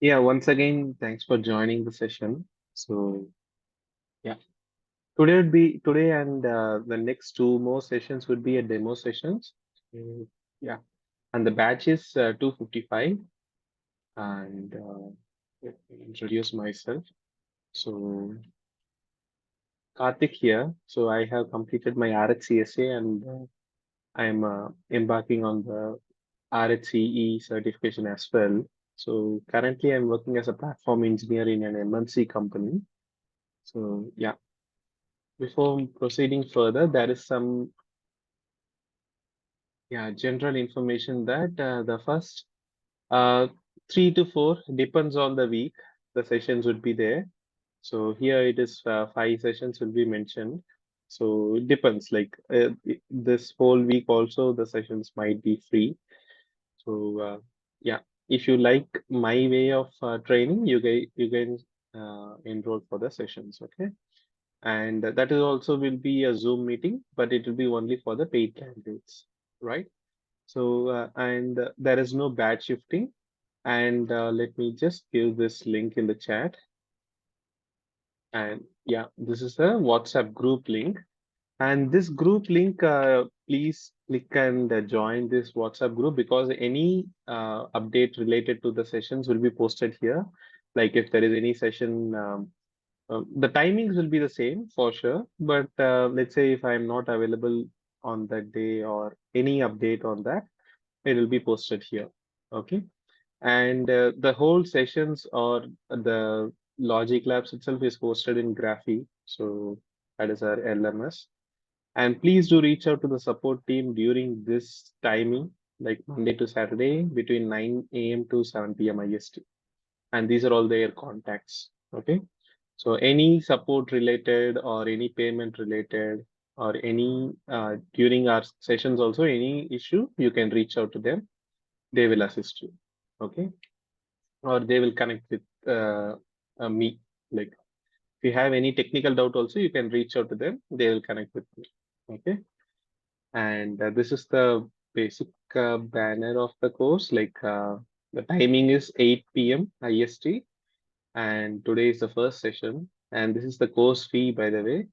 Yeah, once again, thanks for joining the session. So, yeah, today and the next two more sessions would be a demo sessions. Yeah, and the batch is 255. And let me introduce myself. So, Karthik here. So, I have completed my RHCSA and I am embarking on the RHCE certification as well. So, currently, I'm working as a platform engineer in an MNC company. So, yeah. Before proceeding further, there is some general information that the first uh, 3 to 4 depends on the week. The sessions would be there. So here it is 5 sessions will be mentioned. So it depends. Like this whole week also the sessions might be free. So yeah, if you like my way of training, you can enroll for the sessions. Okay. And that is also will be a Zoom meeting, but it will be only for the paid candidates, right? So, and there is no batch shifting. And let me just give this link in the chat. And yeah, this is the WhatsApp group link. And this group link, please click and join this WhatsApp group because any update related to the sessions will be posted here. Like if there is any session the timings will be the same for sure, but let's say if I'm not available on that day or any update on that, it will be posted here. Okay. And the whole sessions or the Logic Labs itself is hosted in Graphy. So that is our LMS. And please do reach out to the support team during this timing, like Monday to Saturday between 9 a.m. to 7 p.m. IST. And these are all their contacts. Okay. So any support related or any payment related or any during our sessions also any issue, you can reach out to them. They will assist you. Okay. Or they will connect with me. Like if you have any technical doubt also, you can reach out to them. They will connect with me. Okay. And this is the basic banner of the course. Like the timing is 8 p.m. IST. And today is the first session. And this is the course fee, by the way,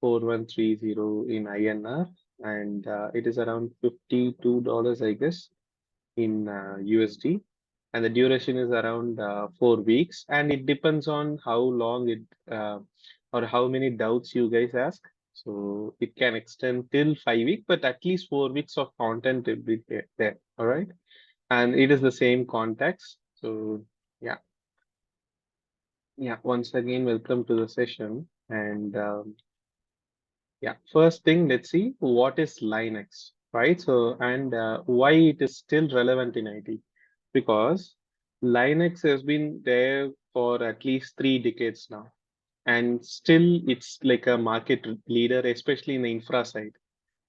4130 in INR. And it is around $52, I guess, in USD. And the duration is around 4 weeks. And it depends on how long it or how many doubts you guys ask. So it can extend till 5 weeks, but at least 4 weeks of content will be there. All right. And it is the same context. So yeah. Yeah, once again, welcome to the session. And yeah, first thing, let's see what is Linux, right? So, and why it is still relevant in IT? Because Linux has been there for at least 3 decades now, and still it's like a market leader, especially in the infra side,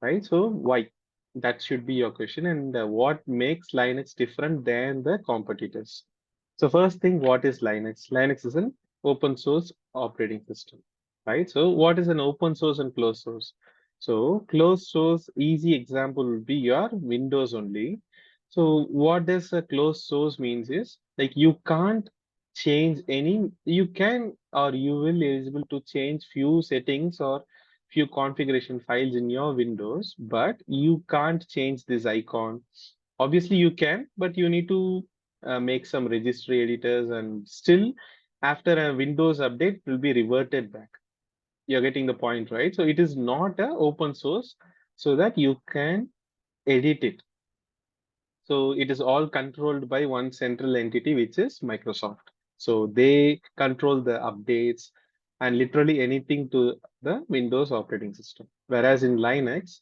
right? So, why? That should be your question. And what makes Linux different than the competitors? So first thing, what is Linux? Linux is an open source operating system, right? So what is an open source and closed source? So closed source, easy example would be your Windows only. So what does a closed source means is like you can't change any, you can or you will able to change few settings or few configuration files in your Windows, but you can't change this icon. Obviously you can, but you need to make some registry editors and still after a Windows update it will be reverted back. You're getting the point, right? So it is not a open source so that you can edit it. So it is all controlled by one central entity, which is Microsoft. So they control the updates and literally anything to the Windows operating system. Whereas in Linux,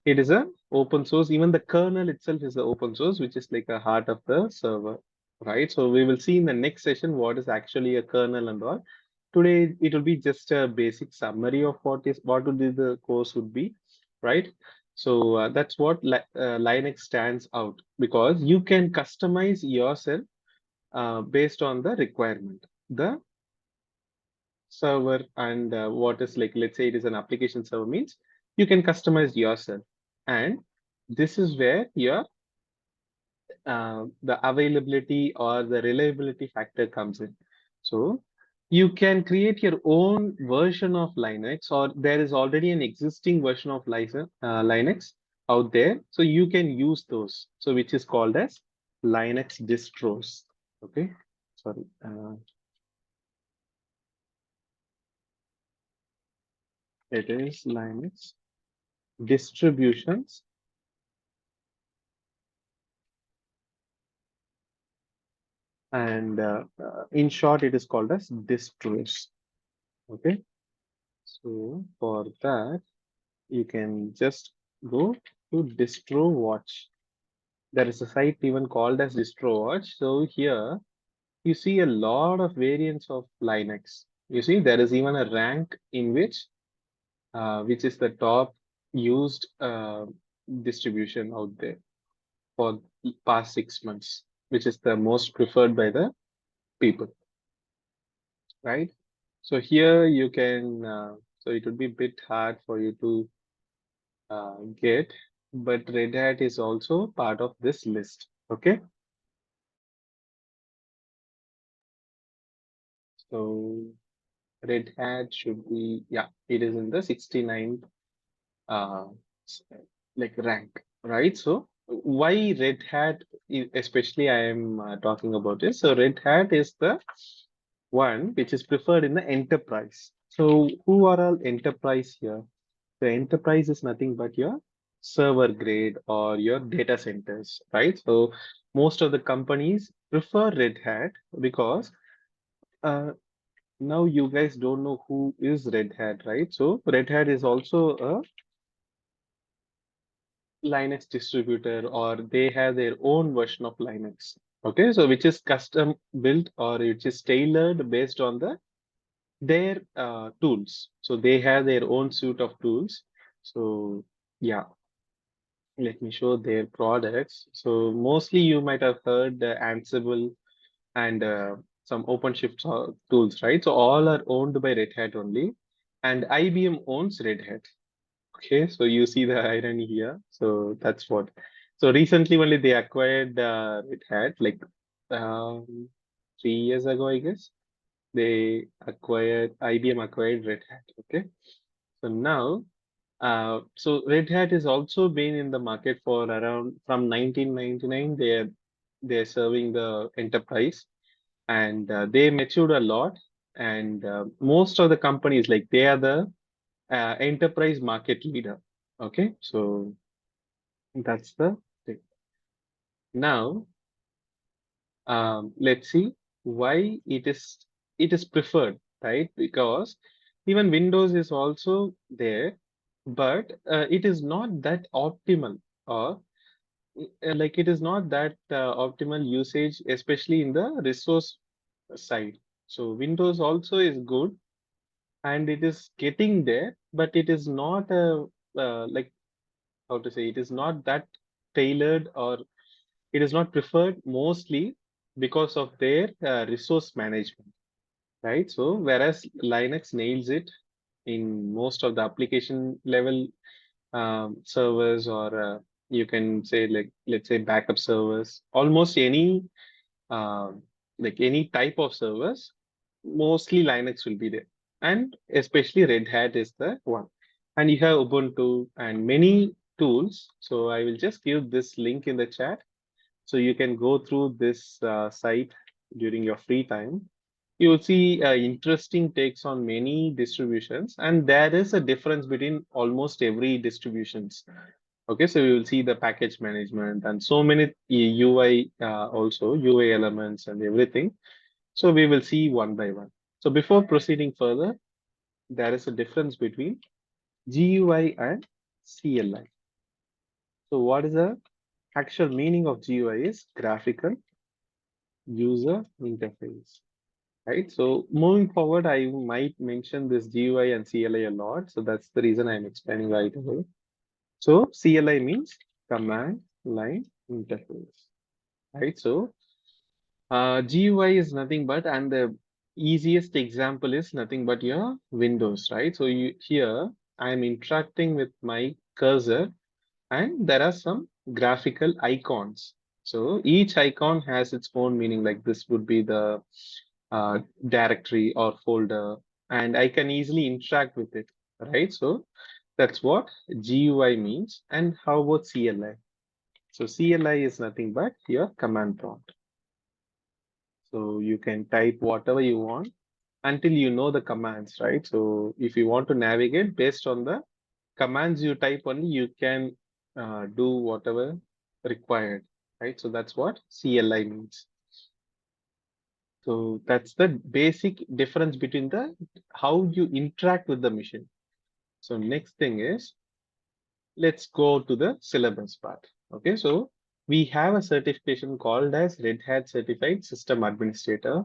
it is a open source. Even the kernel itself is the open source, which is like a heart of the server, right? So we will see in the next session what is actually a kernel and all. Today it will be just a basic summary of what would be the course would be, right? So that's what Linux stands out because you can customize yourself based on the requirement. The server and what is like, let's say it is an application server means you can customize yourself. And this is where your the availability or the reliability factor comes in. So you can create your own version of Linux, or there is already an existing version of Linux out there. So you can use those. So which is called as Linux distros. Okay. Sorry. It is Linux distributions, and in short, it is called as distros. Okay. So for that, you can just go to distro watch. There is a site even called as distro watch. So here you see a lot of variants of Linux. You see there is even a rank in which is the top used distribution out there for the past 6 months, which is the most preferred by the people, right? So here you can, so it would be a bit hard for you to get, but Red Hat is also part of this list. Okay, so Red Hat should be, yeah, it is in the 69 uh, s- like rank, right? So why Red Hat, especially I am talking about this. So Red Hat is the one which is preferred in the enterprise. So who are all enterprise here? The enterprise is nothing but your server grade or your data centers, right? So most of the companies prefer Red Hat because uh, now you guys don't know who is Red Hat, right? So Red Hat is also a Linux distributor, or they have their own version of Linux. Okay, so which is custom built or which is tailored based on their tools. So they have their own suite of tools. So yeah, let me show their products. So mostly you might have heard Ansible and some OpenShift tools, right? So all are owned by Red Hat only, and IBM owns Red Hat. Okay, so you see the irony here. So that's what. So recently only they acquired Red Hat, like 3 years ago, I guess. They acquired IBM acquired Red Hat. Okay, so now so Red Hat has also been in the market for around from 1999. They're serving the enterprise, and they matured a lot. And most of the companies, like they are the enterprise market leader. Okay, so that's the thing. Now, let's see why it is preferred, right? Because even Windows is also there, but it is not that optimal, or like it is not that optimal usage, especially in the resource side. So Windows also is good and it is getting there, but it is not a like how to say, it is not that tailored, or it is not preferred mostly because of their resource management, right? So whereas Linux nails it in most of the application level servers, or you can say, like, let's say backup servers, almost any um, like any type of servers, mostly Linux will be there. And especially Red Hat is the one. And you have Ubuntu and many tools. So I will just give this link in the chat. So you can go through this site during your free time. You will see interesting takes on many distributions. And there is a difference between almost every distributions. Okay, so we will see the package management and so many UI, also UI elements and everything. So we will see one by one. So before proceeding further, there is a difference between GUI and CLI. So what is the actual meaning of GUI is graphical user interface, right? So moving forward, I might mention this GUI and CLI a lot. So that's the reason I'm explaining right away. So CLI means command line interface, right? So GUI is nothing but, and the easiest example is nothing but your Windows, right? So here I'm interacting with my cursor, and there are some graphical icons. So each icon has its own meaning, like this would be the directory or folder, and I can easily interact with it, right? So that's what GUI means. And how about CLI? So CLI is nothing but your command prompt. So you can type whatever you want until you know the commands, right? So if you want to navigate based on the commands you type only, you can do whatever required, right? So that's what CLI means. So that's the basic difference between the how you interact with the machine. So next thing is, let's go to the syllabus part. Okay, so we have a certification called as Red Hat Certified System Administrator,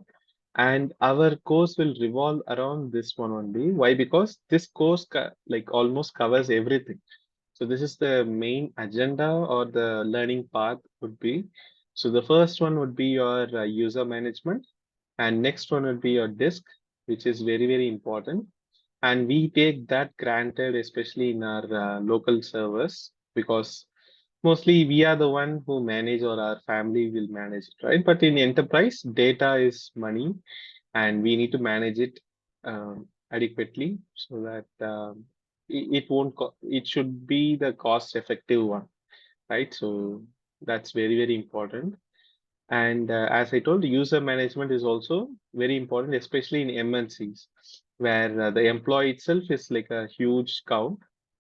and our course will revolve around this one only. Why? Because this course like almost covers everything. So this is the main agenda or the learning path would be. So the first one would be your user management, and next one would be your disk, which is very, very important. And we take that granted, especially in our local servers, because mostly we are the one who manage or our family will manage it, right? But in enterprise, data is money, and we need to manage it adequately so that it won't it should be the cost effective one, right? So that's very, very important. And as I told, user management is also very important, especially in MNCs, where the employee itself is like a huge count.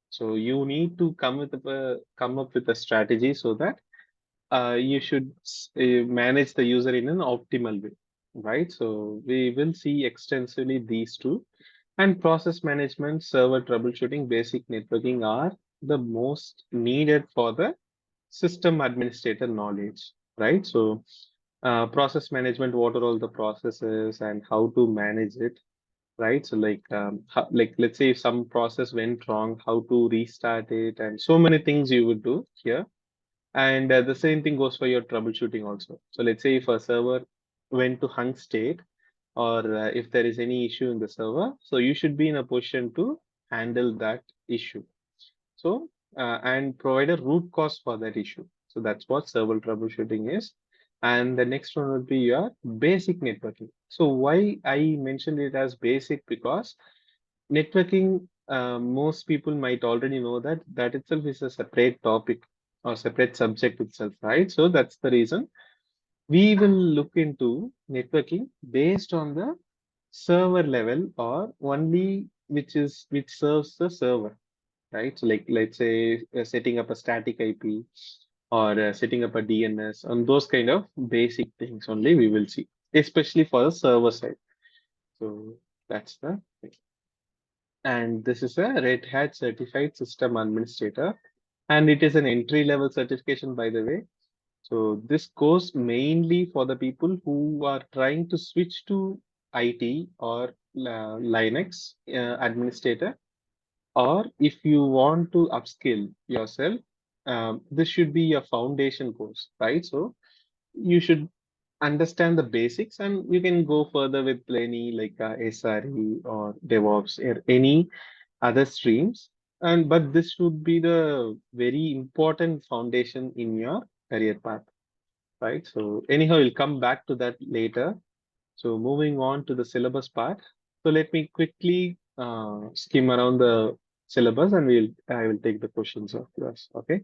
So you need to come up with a strategy so that you should manage the user in an optimal way, right? So we will see extensively these two. And process management, server troubleshooting, basic networking are the most needed for the system administrator knowledge, right? So process management, what are all the processes and how to manage it, right? So like like let's say if some process went wrong, how to restart it, and so many things you would do here. And the same thing goes for your troubleshooting also. So let's say if a server went to hung state, or if there is any issue in the server, so you should be in a position to handle that issue. So, and provide a root cause for that issue. So that's what server troubleshooting is. And the next one would be your basic networking. So why I mentioned it as basic, because networking, most people might already know that that itself is a separate topic or separate subject itself, right? So that's the reason we will look into networking based on the server level, or only which serves the server, right? So like let's say setting up a static IP, or setting up a DNS, and those kind of basic things only we will see, especially for the server side. So that's the thing. And this is a Red Hat Certified System Administrator, and it is an entry level certification, by the way. So this goes mainly for the people who are trying to switch to IT or Linux administrator, or if you want to upskill yourself, this should be a foundation course, right? So you should understand the basics, and you can go further with any like SRE or DevOps or any other streams. And but this should be the very important foundation in your career path, right? So anyhow, we'll come back to that later. So moving on to the syllabus part. So let me quickly skim around the syllabus, and I will take the questions of yours. Okay.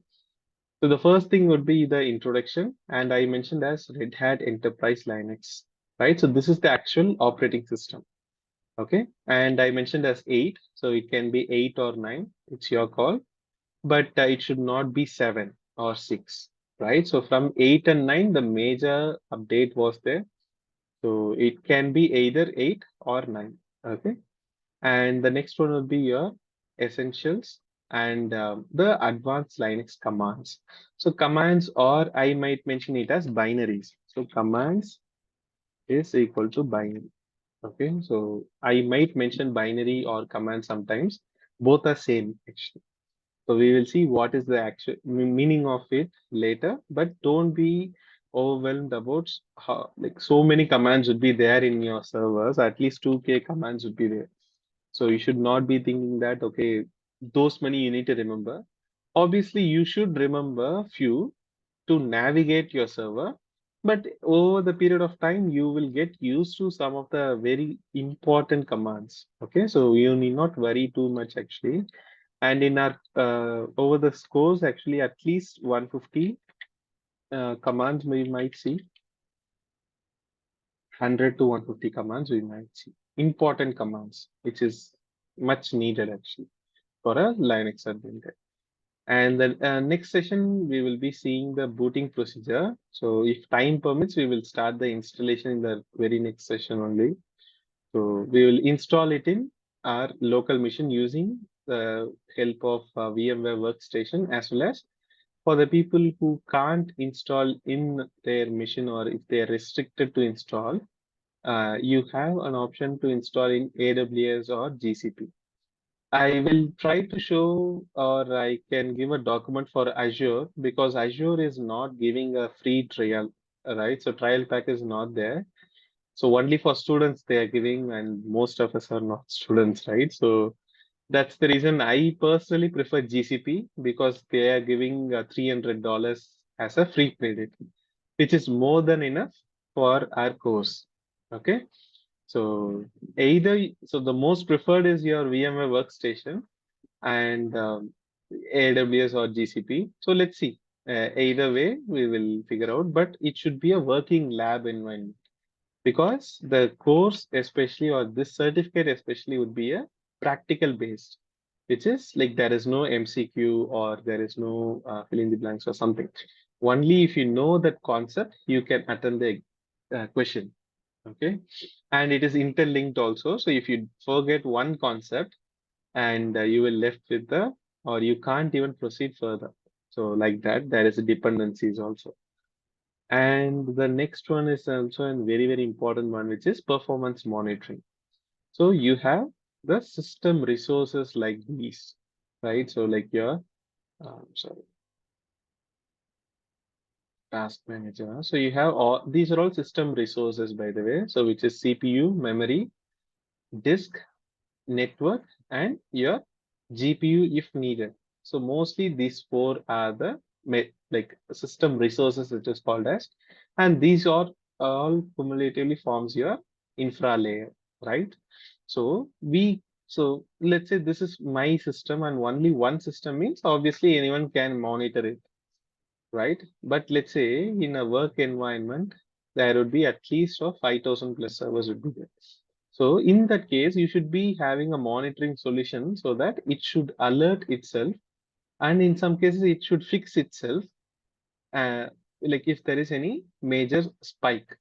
So the first thing would be the introduction, and I mentioned as Red Hat Enterprise Linux, right? So this is the actual operating system. Okay. And I mentioned as 8, so it can be 8 or 9. It's your call, but it should not be 7 or 6, right? So from 8 and 9, the major update was there, so it can be either 8 or 9. Okay. And the next one will be your essentials and the advanced Linux commands. So commands, or I might mention it as binaries. So commands is equal to binary. Okay. So I might mention binary or command sometimes. Both are same actually. So we will see what is the actual meaning of it later, but don't be overwhelmed about how, like so many commands would be there in your servers. At least 2K commands would be there. So you should not be thinking that, okay, those many you need to remember. Obviously, you should remember few, to navigate your server. But over the period of time, you will get used to some of the very important commands. Okay, so you need not worry too much actually. And in our over the scores, actually, at least 150 commands we might see, 100 to 150 commands we might see. Important commands, which is much needed actually for a Linux admin. And the next session, we will be seeing the booting procedure. So if time permits, we will start the installation in the very next session only. So we will install it in our local machine using the help of VMware Workstation, as well as for the people who can't install in their machine, or if they are restricted to install, you have an option to install in AWS or GCP. I will try to show, or I can give a document for Azure, because Azure is not giving a free trial, right? So trial pack is not there. So only for students they are giving, and most of us are not students, right? So that's the reason I personally prefer GCP, because they are giving $300 as a free credit, which is more than enough for our course. Okay. So so the most preferred is your VMware Workstation and AWS or GCP. So let's see. Either way, we will figure out, but it should be a working lab environment, because the course, especially, or this certificate, especially, would be a practical based, which is like there is no MCQ, or there is no fill in the blanks or something. Only if you know that concept, you can attend the question. Okay. And it is interlinked also. So if you forget one concept, and you will left with the, or you can't even proceed further. So like that, there is a dependencies also. And the next one is also a very, very important one, which is performance monitoring. So you have the system resources like these, right? So like your, sorry, task manager. So you have all, these are all system resources, by the way. So which is CPU, memory, disk, network, and your GPU if needed. So mostly these four are the like system resources, it is called as, and these are all cumulatively forms your infra layer, right? So so let's say this is my system, and only one system means obviously anyone can monitor it, right? But let's say in a work environment, there would be at least of 5,000 plus servers would be there. So in that case, you should be having a monitoring solution so that it should alert itself, and in some cases it should fix itself. Uh, like if there is any major spike,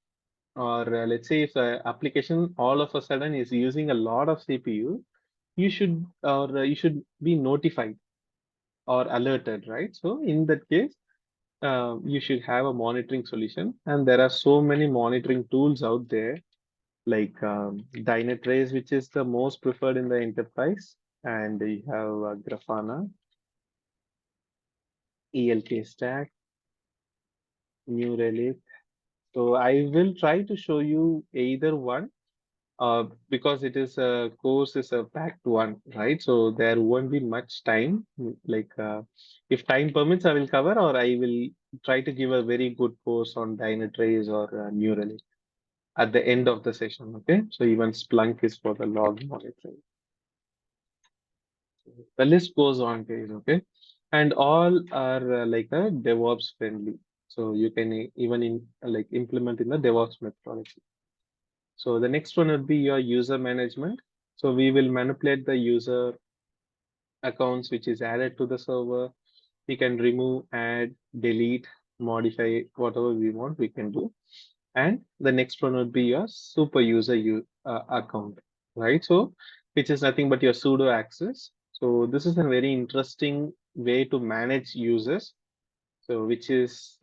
or let's say if the application all of a sudden is using a lot of CPU, you should, or you should be notified or alerted, right? So in that case, you should have a monitoring solution, and there are so many monitoring tools out there, like Dynatrace, which is the most preferred in the enterprise, and you have Grafana, ELK Stack, New Relic. So I will try to show you either one, because it is a course is a packed one, right? So there won't be much time. Like if time permits, I will cover, or I will try to give a very good course on Dynatrace or New Relic at the end of the session. Okay, so even Splunk is for the log monitoring. The list goes on, guys. Okay, and all are like a DevOps friendly, so you can even like implement in the DevOps methodology. So the next one would be your user management. So we will manipulate the user accounts which is added to the server. We can remove, add, delete, modify, whatever we want, we can do. And the next one would be your super user account, right? So which is nothing but your sudo access. So this is a very interesting way to manage users. So which is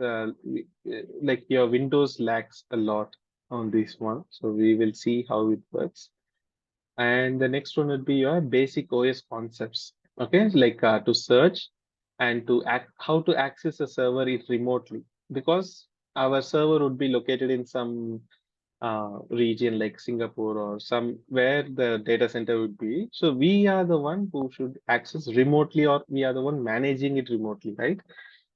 like your Windows lacks a lot on this one. So we will see how it works. And the next one would be your basic OS concepts. Okay, like to search and to how to access a server it remotely, because our server would be located in some region like Singapore or some where the data center would be. So we are the one who should access remotely, or we are the one managing it remotely, right?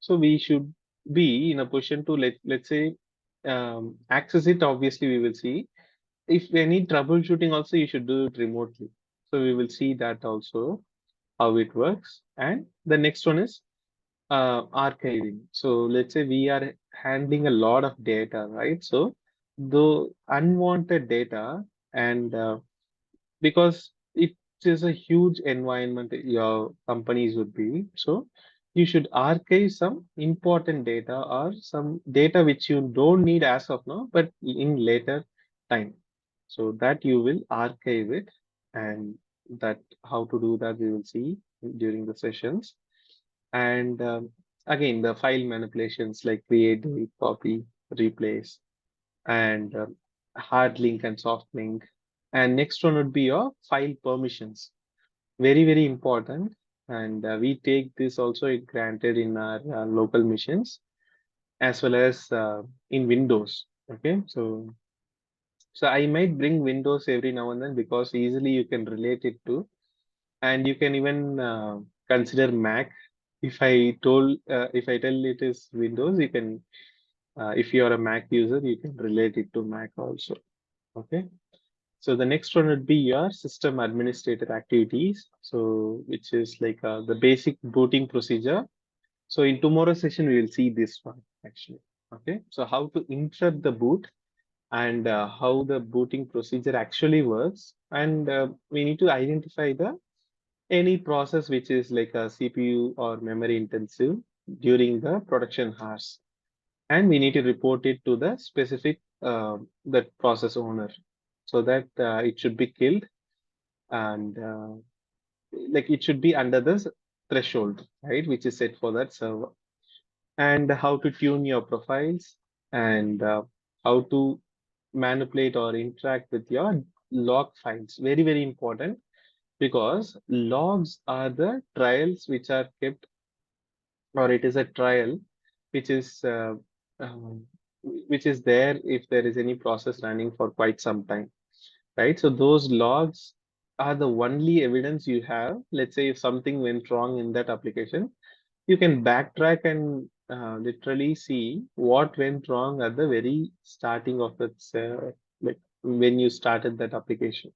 So we should be in a position to let's say access it. Obviously, we will see if any troubleshooting also you should do it remotely. So we will see that also how it works. And the next one is archiving. So let's say we are handling a lot of data, right? So the unwanted data and because it is a huge environment your companies would be. So you should archive some important data or some data which you don't need as of now, but in later time. So that you will archive it, and that how to do that we will see during the sessions. And again, the file manipulations like create, delete, copy, replace, and hard link and soft link. And next one would be your file permissions. Very, very important. And we take this also granted in our local machines as well as in Windows. Okay, so I might bring Windows every now and then because easily you can relate it to, and you can even consider Mac. If I tell it is Windows, you can, if you are a Mac user, you can relate it to Mac also. Okay. So the next one would be your system administrator activities. So which is like the basic booting procedure. So in tomorrow's session, we will see this one actually. Okay. So how to interrupt the boot and how the booting procedure actually works. And we need to identify the any process which is like a CPU or memory intensive during the production hours, and we need to report it to the specific that process owner so that it should be killed, and like it should be under the threshold, right, which is set for that server. And how to tune your profiles, and how to manipulate or interact with your log files. Very, very important, because logs are the trials which are kept, or it is a trial which is um, which is there if there is any process running for quite some time, right? So those logs are the only evidence you have. Let's say if something went wrong in that application, you can backtrack and literally see what went wrong at the very starting of its like when you started that application,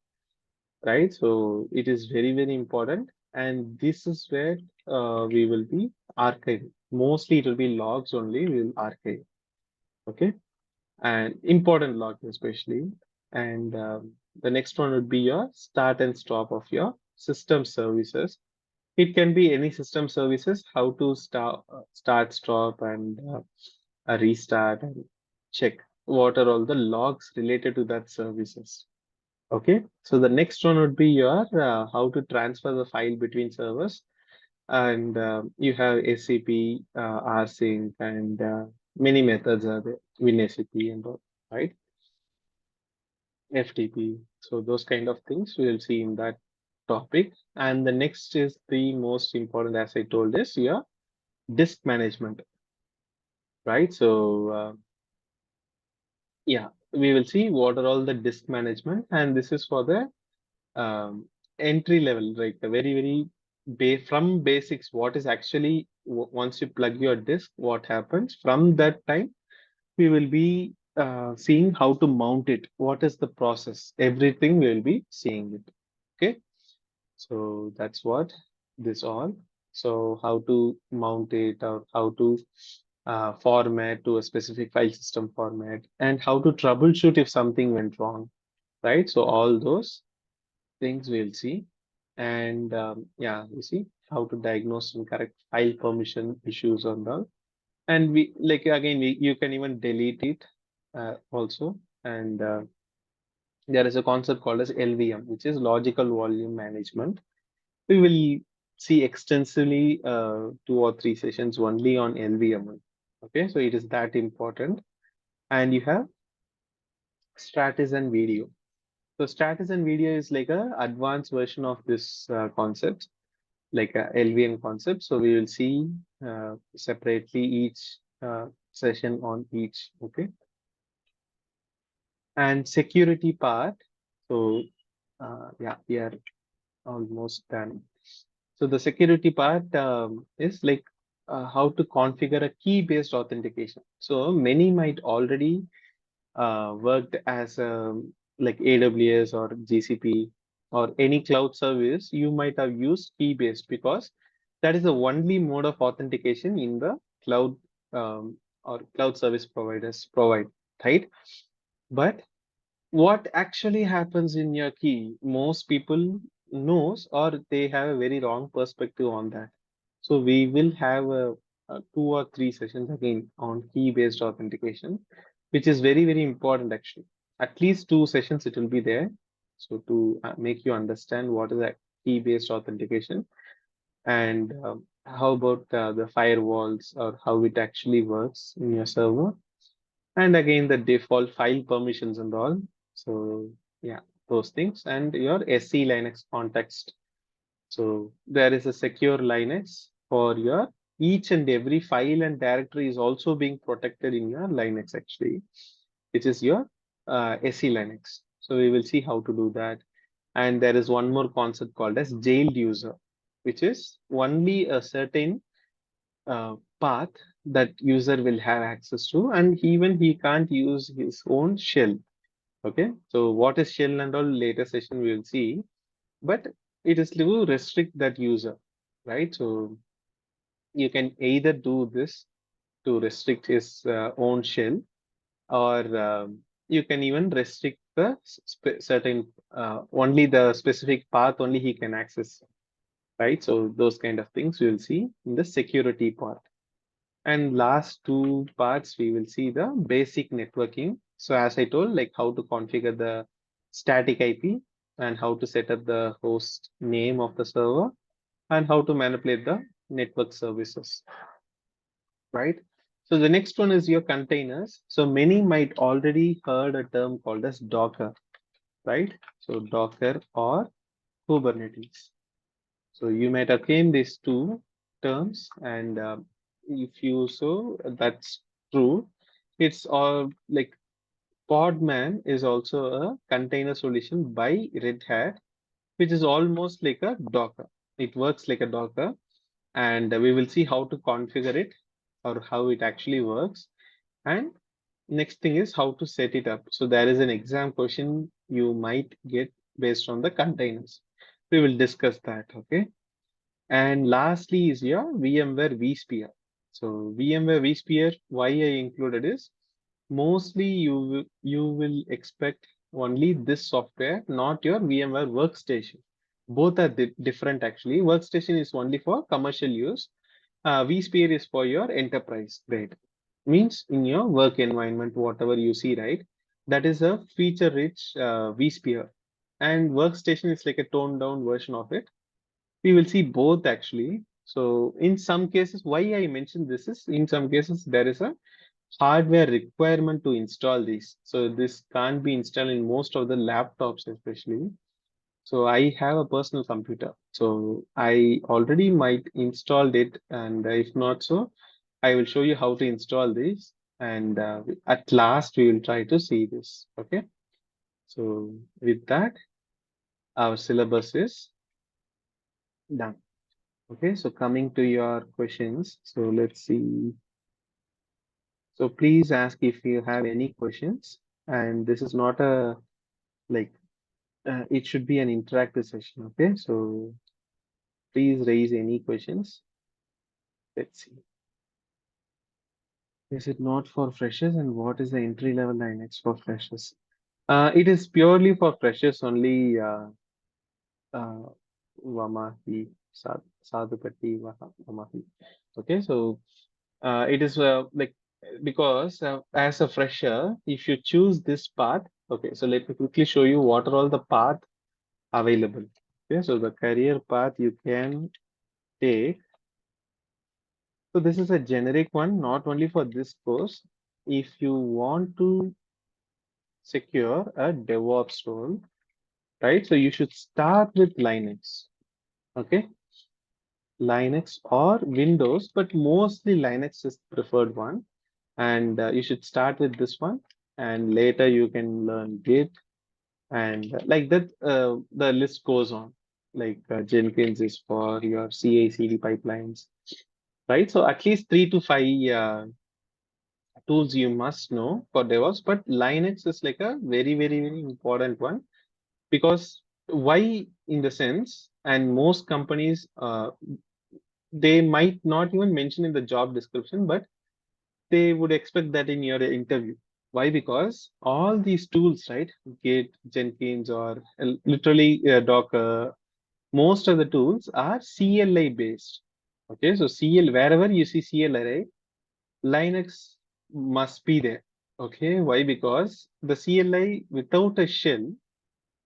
right? So it is very, very important. And this is where we will be archiving. Mostly it will be logs only, we will archive. Okay. And important logs especially. And the next one would be your start and stop of your system services. It can be any system services, how to start, stop, and a restart, and check what are all the logs related to that services. Okay, so the next one would be your how to transfer the file between servers, and you have SCP, rsync, and many methods are there, WinSCP and all, right? FTP. So those kind of things we will see in that topic. And the next is the most important, as I told, is your disk management, right? So yeah, we will see what are all the disk management, and this is for the entry level, right? The very, very from basics, what is actually once you plug your disk, what happens from that time, we will be seeing how to mount it. What is the process? Everything we will be seeing it. Okay, so that's what this all. So how to mount it, or how to format to a specific file system format, and how to troubleshoot if something went wrong, right? So all those things we'll see. And yeah, you see how to diagnose and correct file permission issues on the, and we like again you can even delete it also. And there is a concept called as LVM, which is logical volume management. We will see extensively 2 or 3 sessions only on LVM. Okay, so it is that important. And you have Stratus and video. So Stratus and video is like a advanced version of this concept, like a LVM concept. So we will see separately each session on each. Okay, and security part. So yeah, we are almost done. So the security part is like how to configure a key-based authentication. So many might already worked as like AWS or GCP or any cloud service, you might have used key-based because that is the only mode of authentication in the cloud or cloud service providers provide, right? But what actually happens in your key, most people knows or they have a very wrong perspective on that. So we will have a 2 or 3 sessions again on key based authentication, which is very very important actually. At least 2 sessions it will be there, so to make you understand what is a key based authentication, and how about the firewalls or how it actually works in your server, and again the default file permissions and all. So yeah, those things, and your SC Linux context. So there is a secure Linux for your each and every file and directory is also being protected in your Linux actually, which is your SC Linux. So we will see how to do that. And there is one more concept called as jailed user, which is only a certain path that user will have access to, and even he can't use his own shell. Okay, so what is shell and all later session we will see, but it is to restrict that user, right? So you can either do this to restrict his own shell, or you can even restrict the certain only the specific path only he can access, right? So those kind of things we will see in the security part. And last 2 parts, we will see the basic networking. So as I told, like how to configure the static IP and how to set up the host name of the server and how to manipulate the network services, right? So the next one is your containers. So many might already heard a term called as Docker, right? So Docker or Kubernetes. So you might again these two terms, and if you so that's true. It's all like Podman is also a container solution by Red Hat, which is almost like a Docker. It works like a Docker, and we will see how to configure it or how it actually works. And next thing is how to set it up. So there is an exam question you might get based on the containers. We will discuss that. Okay. And lastly is your VMware vSphere. So VMware vSphere, why I included is mostly you will expect only this software, not your VMware workstation. Both are different actually. Workstation is only for commercial use. vSphere is for your enterprise grade. Means in your work environment, whatever you see, right? That is a feature-rich vSphere. And workstation is like a toned down version of it. We will see both actually. So in some cases, why I mentioned this is in some cases there is a hardware requirement to install these. So this can't be installed in most of the laptops, especially. So I have a personal computer. So I already might installed it, and if not so, I will show you how to install this. And at last, we will try to see this. Okay. So with that, our syllabus is done. Okay, so coming to your questions, so let's see. So please ask if you have any questions. And this is not a like it should be an interactive session. Okay, so please raise any questions. Let's see. Is it not for freshers? And what is the entry level Linux for freshers? It is purely for freshers only. Uh, Vamahi, Sadhupati, Vamahi. Okay, so it is like because as a fresher, if you choose this path, okay, so let me quickly show you what are all the path available. Okay, so the career path you can take. So this is a generic one, not only for this course. If you want to secure a DevOps role, right? So you should start with Linux, okay? Linux or Windows, but mostly Linux is preferred one. And you should start with this one, and later you can learn Git, and like that, the list goes on. Like Jenkins is for your CI/CD pipelines, right? So at least 3 to 5 tools you must know for DevOps, but Linux is like a very, very, very important one because why in the sense, and most companies, they might not even mention in the job description, but they would expect that in your interview. Why? Because all these tools, right? Git, Jenkins, or literally Docker, most of the tools are CLI based. Okay, so CL, wherever you see CLI, Linux must be there. Okay, why? Because the CLI without a shell,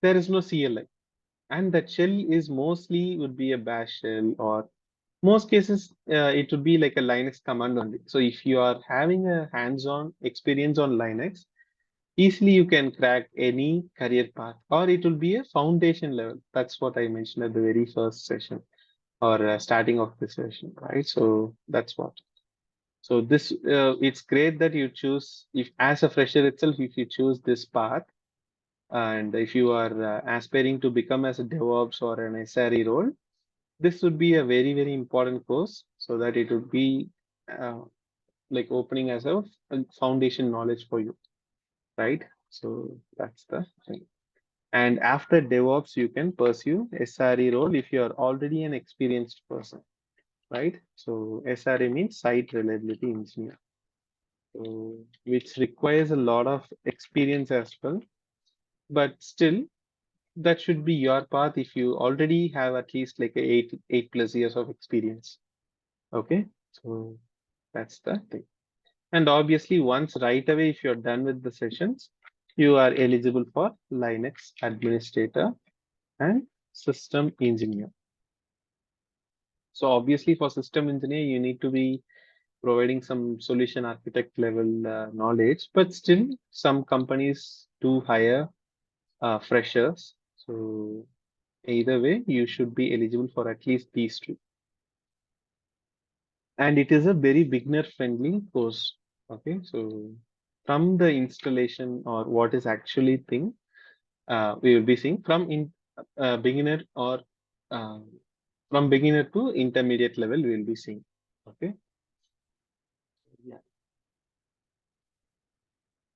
there is no CLI. And that shell is mostly would be a bash shell, or most cases it would be like a Linux command only. So if you are having a hands-on experience on Linux, easily you can crack any career path, or it will be a foundation level. That's what I mentioned at the very first session, or starting of the session, right? So that's what. So this it's great that you choose, if as a fresher itself, if you choose this path, and if you are aspiring to become as a DevOps or an SRE role, this would be a very, very important course, so that it would be uh, like opening as a foundation knowledge for you, right? So that's the thing. And after DevOps, you can pursue SRE role if you are already an experienced person, right? So SRE means Site Reliability Engineer, so which requires a lot of experience as well. But still, that should be your path if you already have at least like a 8+ years of experience. Okay, so that's the thing. And obviously, once right away, if you're done with the sessions, you are eligible for Linux administrator and system engineer. So obviously, for system engineer, you need to be providing some solution architect level knowledge, but still, some companies do hire freshers. So either way, you should be eligible for at least these two. And it is a very beginner friendly course. Okay, so from the installation or what is actually thing, we will be seeing from in beginner or uh, from beginner to intermediate level, we will be seeing. Okay, yeah.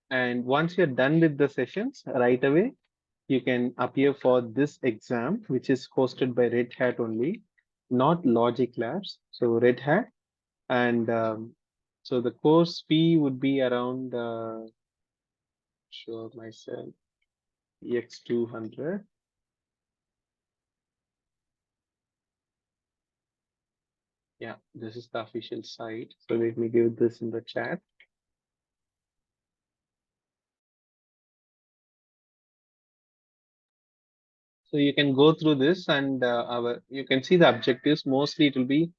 And once you're done with the sessions, right away you can appear for this exam, which is hosted by Red Hat only, not Logic Labs. So Red Hat, and so the course fee would be around sure myself EX200. Yeah, this is the official site. So let me give this in the chat. So you can go through this, and our you can see the objectives. Mostly it will be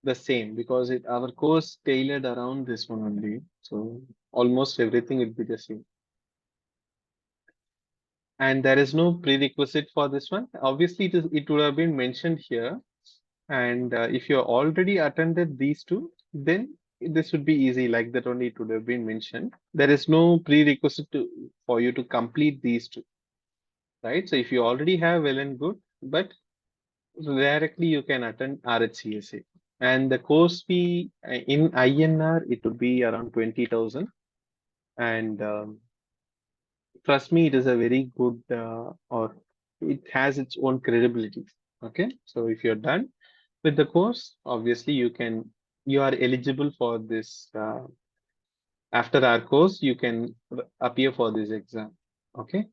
the same because our course tailored around this one only. So almost everything will be the same. And there is no prerequisite for this one. Obviously, it would have been mentioned here. And if you already attended these two, then this would be easy. Like that only it would have been mentioned. There is no prerequisite for you to complete these two, right? So if you already have, well and good, but directly you can attend RHCSA. And the course fee in INR, it would be around 20,000. And trust me, it is a very good, or it has its own credibility. Okay, so if you're done with the course, obviously you are eligible for this. After our course, you can appear for this exam. Okay,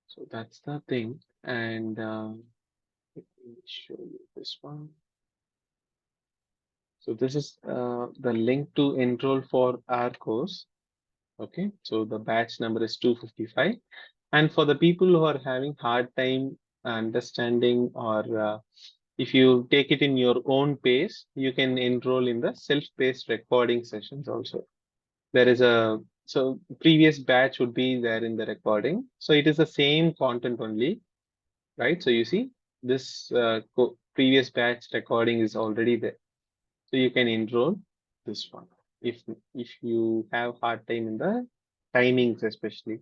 so that's the thing. And let me show you this one. So this is the link to enroll for our course. Okay, so the batch number is 255. And for the people who are having hard time understanding, or if you take it in your own pace, you can enroll in the self-paced recording sessions also. There is a so previous batch would be there in the recording. So it is the same content only, right? So you see this previous batch recording is already there. So you can enroll this one if you have hard time in the timings, especially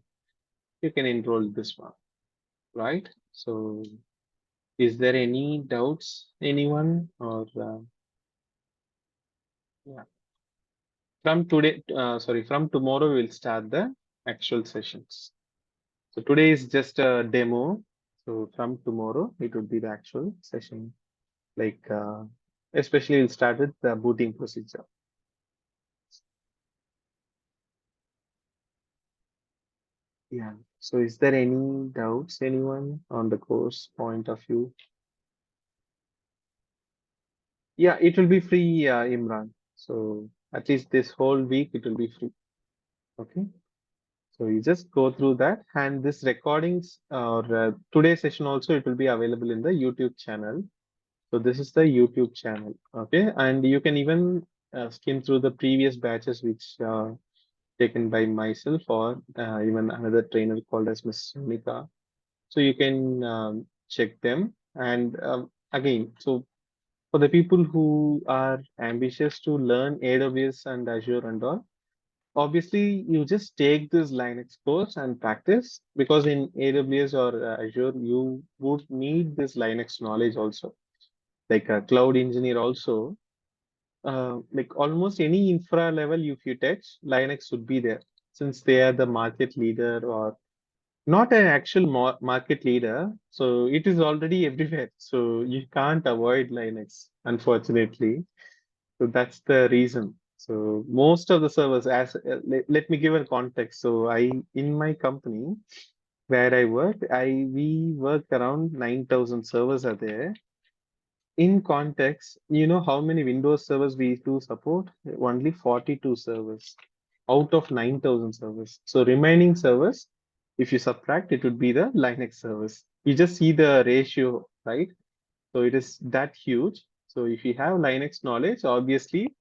you can enroll this one, right? So is there any doubts, anyone, or Yeah. From today, sorry, from tomorrow we'll start the actual sessions. So today is just a demo. So from tomorrow it would be the actual session. Like especially we'll start with the booting procedure. Yeah. So is there any doubts, anyone on the course point of view? Yeah, it will be free, Imran. So at least this whole week it will be free. Okay. So you just go through that, and this recordings or today's session also it will be available in the YouTube channel. So this is the YouTube channel. Okay, and you can even skim through the previous batches which taken by myself or even another trainer called as Miss Sonika. So you can check them. And again, so for the people who are ambitious to learn AWS and Azure and all, obviously you just take this Linux course and practice, because in AWS or Azure you would need this Linux knowledge also. Like a cloud engineer also, like almost any infra level if you touch, Linux should be there, since they are the market leader, or not an actual market leader. So it is already everywhere. So you can't avoid Linux, unfortunately. So that's the reason. So most of the servers, as let me give a context. So in my company where I work, we work around 9,000 servers are there. In context, you know how many Windows servers we do support? Only 42 servers out of 9,000 servers. So remaining servers, if you subtract, it would be the Linux servers. You just see the ratio, right? So it is that huge. So if you have Linux knowledge, obviously,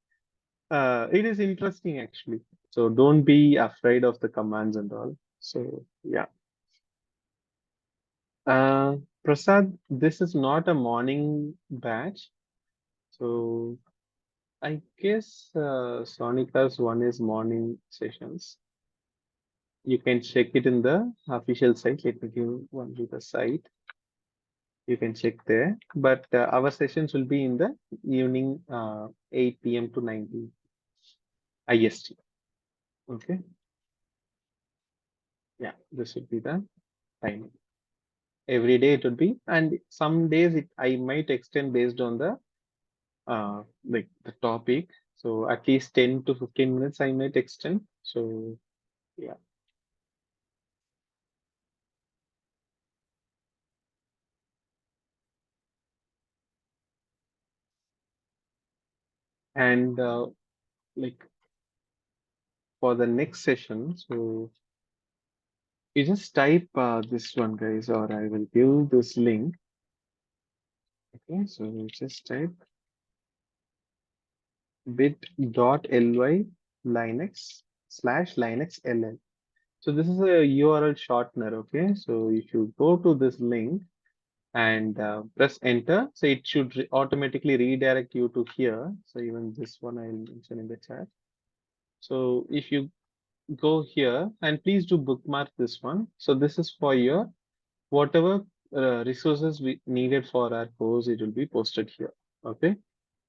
it is interesting actually. So don't be afraid of the commands and all. So yeah. Prasad, this is not a morning batch. So I guess Sonika's one is morning sessions. You can check it in the official site. Let me give one to the site. You can check there. But our sessions will be in the evening, 8 p.m. to 9 p.m. IST. Okay. Yeah, this would be the time. Every day it would be, and some days I might extend based on the like the topic. So at least 10 to 15 minutes I might extend. So yeah. And like for the next session, so you just type this one, guys, or I will give this link. Okay, so you just type bit.ly Linux/LinuxLL. So this is a URL shortener. Okay, so if you go to this link and press enter, so it should automatically redirect you to here. So even this one I'll mention in the chat. So if you go here, and please do bookmark this one. So this is for your whatever resources we needed for our course, it will be posted here. Okay.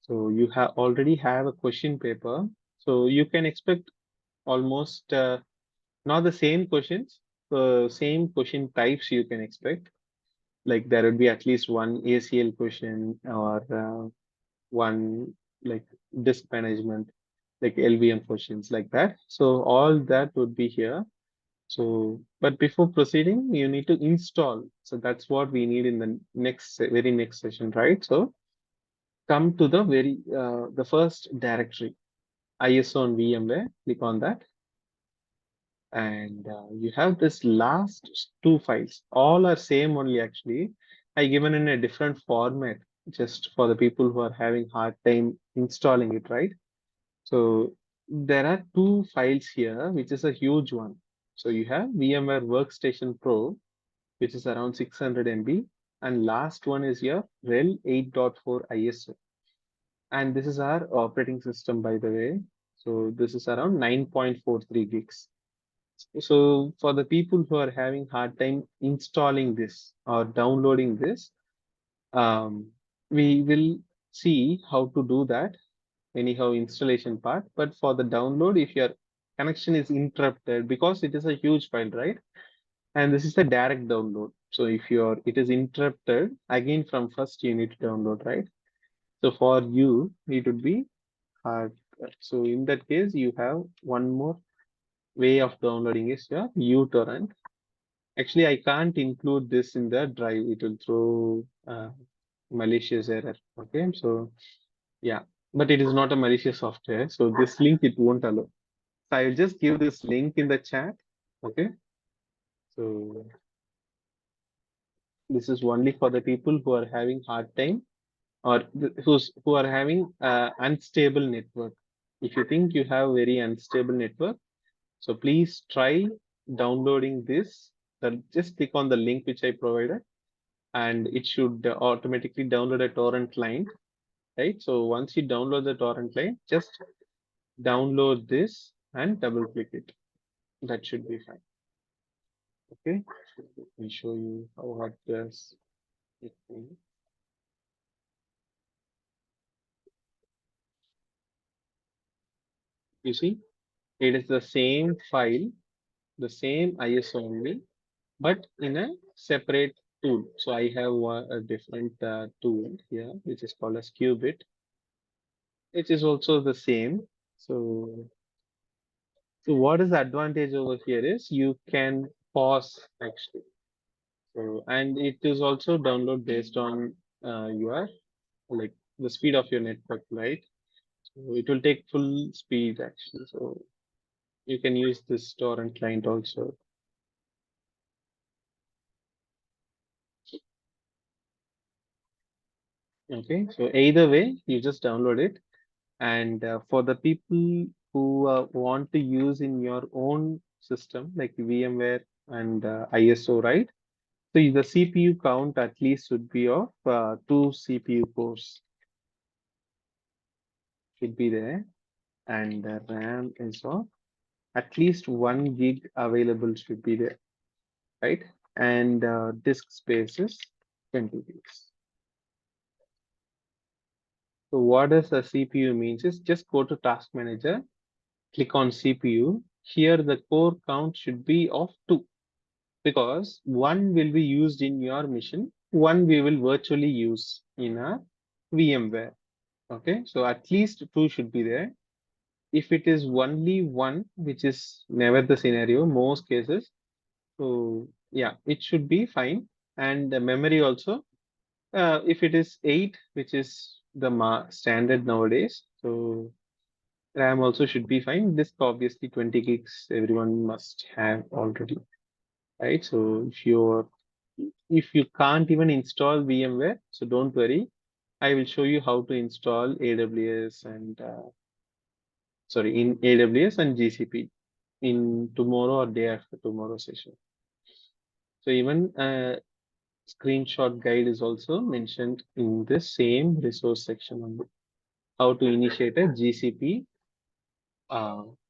So you have already have a question paper. So you can expect almost not the same questions, same question types you can expect. Like there would be at least one ACL question, or one like disk management, like LVM questions like that. So all that would be here. So, but before proceeding, you need to install. So that's what we need in the very next session, right? So come to the the first directory, ISO on VMware, click on that. And you have this last two files, all are same only actually. I given in a different format just for the people who are having hard time installing it, right? So there are two files here, which is a huge one. So you have VMware Workstation Pro, which is around 600 MB. And last one is your RHEL 8.4 ISO. And this is our operating system, by the way. So this is around 9.43 gigs. So for the people who are having hard time installing this or downloading this, um, we will see how to do that. anyhow installation part. But for the download, if your connection is interrupted because it is a huge file, right? And this is the direct download. So if your it is interrupted, again from first you need to download, right? So for you, it would be hard. So in that case, you have one more way of downloading is your uTorrent. Actually, I can't include this in the drive. It will throw malicious error. Okay, so yeah, but it is not a malicious software. So this link it won't allow. So I'll just give this link in the chat. Okay, so this is only for the people who are having hard time or who are having unstable network. If you think you have very unstable network, so please try downloading this. Just click on the link which I provided, and it should automatically download a torrent line, right? So once you download the torrent line, just download this and double click it. That should be fine. Okay, let me show you how it does. You see, it is the same file, the same ISO only, but in a separate tool. So I have a different tool here, which is called as Qubit. It is also the same. So what is the advantage over here is you can pause actually. So and it is also download based on your like the speed of your network, right? So it will take full speed actually. So you can use this torrent client also. Okay, so either way, you just download it. And for the people who want to use in your own system, like VMware and ISO, right? So the CPU count at least should be of two CPU cores should be there, and the RAM is of at least 1 gig available should be there, right? And disk space is 20 gigs. So what does the CPU means is just go to Task Manager, click on CPU. Here the core count should be of 2 because one will be used in your mission, one we will virtually use in a VMware. Okay, so at least 2 should be there. If it is only one, which is never the scenario, most cases, so yeah, it should be fine. And the memory also, if it is 8, which is the standard nowadays, so RAM also should be fine. Disk obviously 20 gigs, everyone must have already, right? So if you can't even install VMware, so don't worry. I will show you how to install AWS and sorry, in AWS and GCP in tomorrow or day after tomorrow session. So even screenshot guide is also mentioned in the same resource section on how to initiate a GCP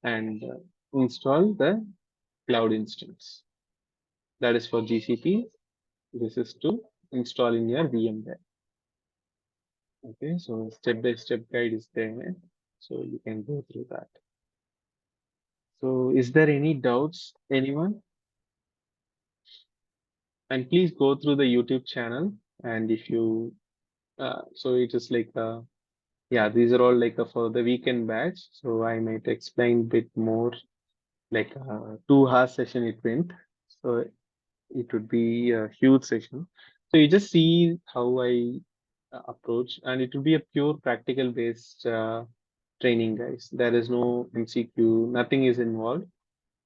and install the cloud instance. That is for GCP. This is to install in your VMware. Okay, so step-by-step guide is there. So you can go through that. So is there any doubts, anyone? And please go through the YouTube channel. And if you, so it is like, yeah, these are all like for the weekend batch. So I might explain a bit more, like 2 hour session it went. So it would be a huge session. So you just see how I approach, and it will be a pure practical based training, guys. There is no MCQ, nothing is involved.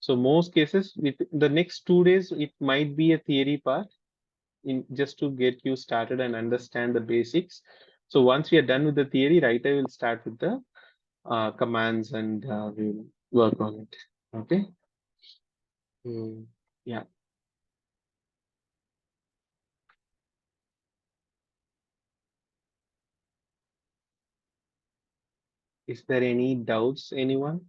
So most cases, with the next 2 days, it might be a theory part in just to get you started and understand the basics. So once we are done with the theory, right, I will start with the commands and we'll work on it. Okay. Yeah. Is there any doubts, anyone?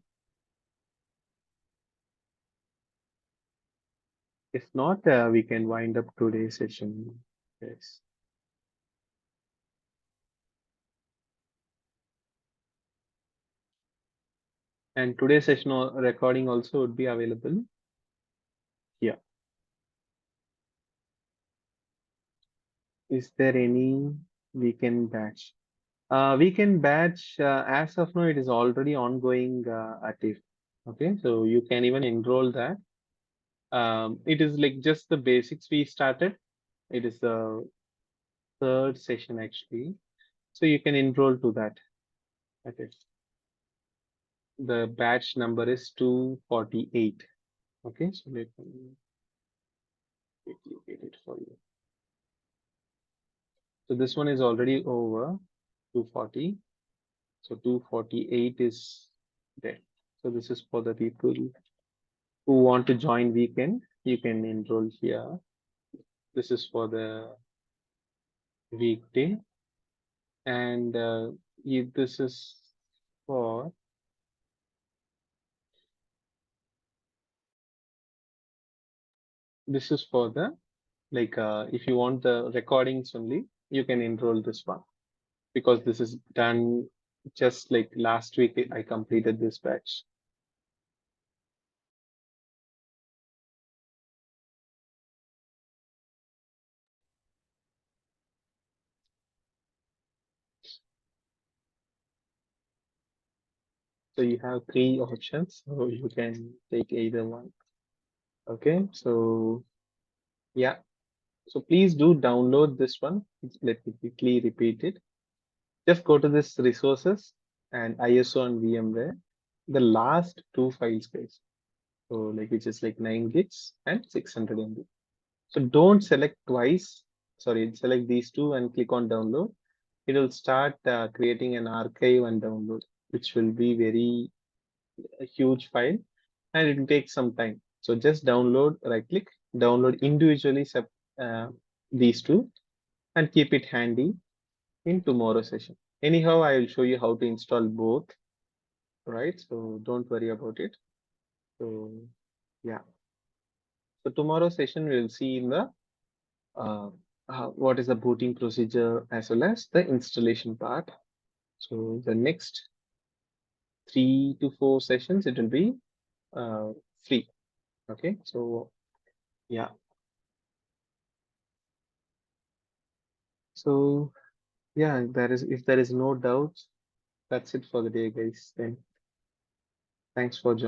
If not, we can wind up today's session. Yes. And today's session recording also would be available here. Is there any weekend batch? Weekend batch, as of now, it is already ongoing, active. Okay, so you can even enroll that. It is like just the basics we started. It is the third session actually. So you can enroll to that. Okay. The batch number is 248. Okay, so let me quickly get it for you. So this one is already over 240. So 248 is there. So this is for the people who want to join weekend. You can enroll here. This is for the weekday, and this is for the like if you want the recordings only, you can enroll this one because this is done just like last week. I completed this batch. So you have three options, so you can take either one. Okay, so yeah, so please do download this one. Let me quickly repeat it. Just go to this resources and ISO and VMware, the last two files, guys. So like which is like 9 gigs and 600 MB. So don't select twice. Sorry, select these two and click on download. It will start creating an archive and download, which will be very a huge file, and it will take some time. So just download, right click, download individually uh, these two and keep it handy in tomorrow's session. Anyhow, I will show you how to install both, right? So don't worry about it. So yeah. So tomorrow's session we will see in the uh, what is the booting procedure as well as the installation part. So the next 3 to 4 sessions it will be uh, free. Okay. So yeah. So yeah, there is if there is no doubt, that's it for the day, guys. Then thanks for joining.